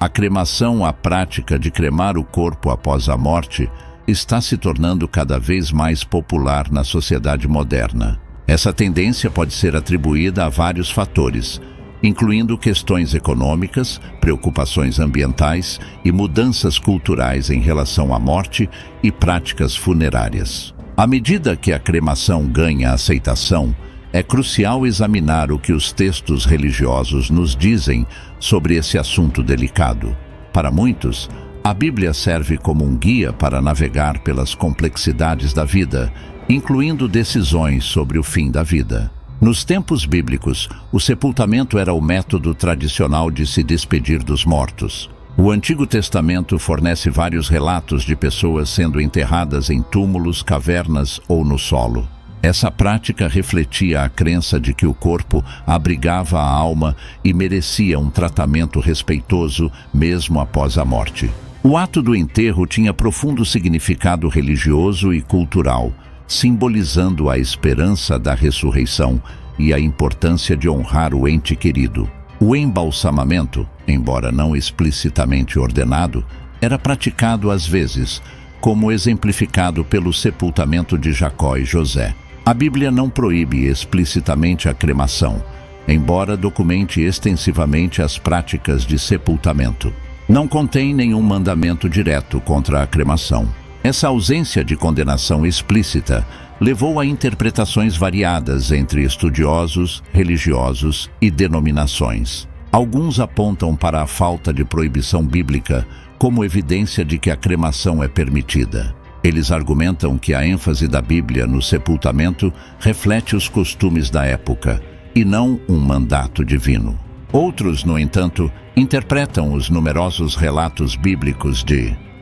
A cremação, a prática de cremar o corpo após a morte, está se tornando cada vez mais popular na sociedade moderna. Essa tendência pode ser atribuída a vários fatores, incluindo questões econômicas, preocupações ambientais e mudanças culturais em relação à morte e práticas funerárias. À medida que a cremação ganha aceitação, é crucial examinar o que os textos religiosos nos dizem sobre esse assunto delicado. Para muitos, a Bíblia serve como um guia para navegar pelas complexidades da vida, incluindo decisões sobre o fim da vida. Nos tempos bíblicos, o sepultamento era o método tradicional de se despedir dos mortos. O Antigo Testamento fornece vários relatos de pessoas sendo enterradas em túmulos, cavernas ou no solo. Essa prática refletia a crença de que o corpo abrigava a alma e merecia um tratamento respeitoso mesmo após a morte. O ato do enterro tinha profundo significado religioso e cultural, simbolizando a esperança da ressurreição e a importância de honrar o ente querido. O embalsamamento, embora não explicitamente ordenado, era praticado às vezes, como exemplificado pelo sepultamento de Jacó e José. A Bíblia não proíbe explicitamente a cremação, embora documente extensivamente as práticas de sepultamento. Não contém nenhum mandamento direto contra a cremação. Essa ausência de condenação explícita levou a interpretações variadas entre estudiosos, religiosos e denominações. Alguns apontam para a falta de proibição bíblica como evidência de que a cremação é permitida. Eles argumentam que a ênfase da Bíblia no sepultamento reflete os costumes da época, e não um mandato divino. Outros, no entanto, interpretam os numerosos relatos bíblicos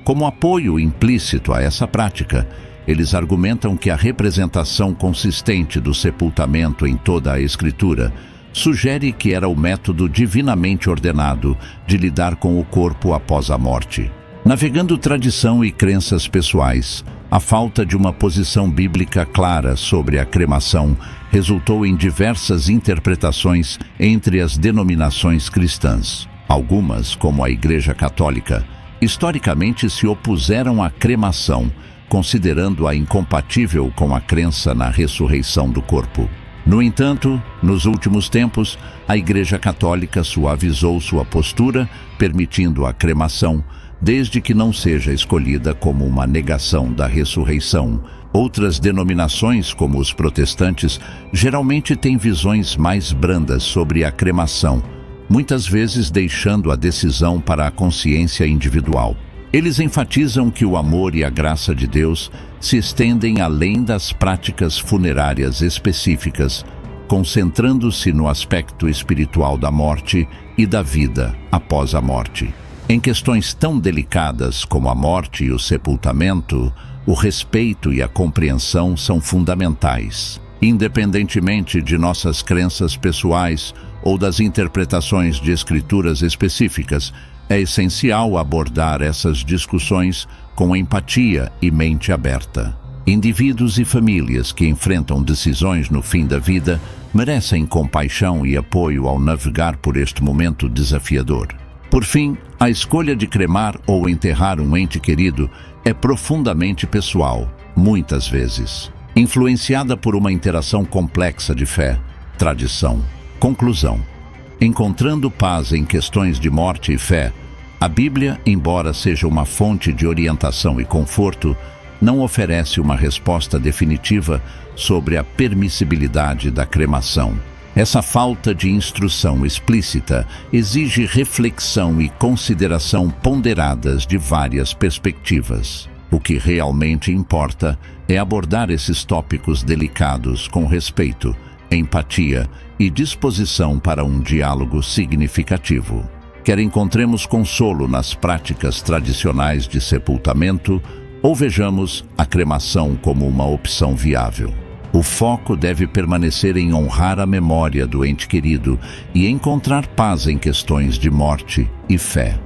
como apoio implícito a essa prática. Eles argumentam que a representação consistente do sepultamento em toda a Escritura sugere que era o método divinamente ordenado de lidar com o corpo após a morte. Navegando tradição e crenças pessoais, a falta de uma posição bíblica clara sobre a cremação resultou em diversas interpretações entre as denominações cristãs. Algumas, como a Igreja Católica, historicamente se opuseram à cremação, considerando-a incompatível com a crença na ressurreição do corpo. No entanto, nos últimos tempos, a Igreja Católica suavizou sua postura, permitindo a cremação, desde que não seja escolhida como uma negação da ressurreição. Outras denominações, como os protestantes, geralmente têm visões mais brandas sobre a cremação, muitas vezes deixando a decisão para a consciência individual. Eles enfatizam que o amor e a graça de Deus se estendem além das práticas funerárias específicas, concentrando-se no aspecto espiritual da morte e da vida após a morte. Em questões tão delicadas como a morte e o sepultamento, o respeito e a compreensão são fundamentais. Independentemente de nossas crenças pessoais ou das interpretações de escrituras específicas, é essencial abordar essas discussões com empatia e mente aberta. Indivíduos e famílias que enfrentam decisões no fim da vida merecem compaixão e apoio ao navegar por este momento desafiador. Por fim, a escolha de cremar ou enterrar um ente querido é profundamente pessoal, muitas vezes, influenciada por uma interação complexa de fé, tradição. Conclusão: encontrando paz em questões de morte e fé, a Bíblia, embora seja uma fonte de orientação e conforto, não oferece uma resposta definitiva sobre a permissibilidade da cremação. Essa falta de instrução explícita exige reflexão e consideração ponderadas de várias perspectivas. O que realmente importa é abordar esses tópicos delicados com respeito, empatia e disposição para um diálogo significativo. Quer encontremos consolo nas práticas tradicionais de sepultamento ou vejamos a cremação como uma opção viável. O foco deve permanecer em honrar a memória do ente querido e encontrar paz em questões de morte e fé.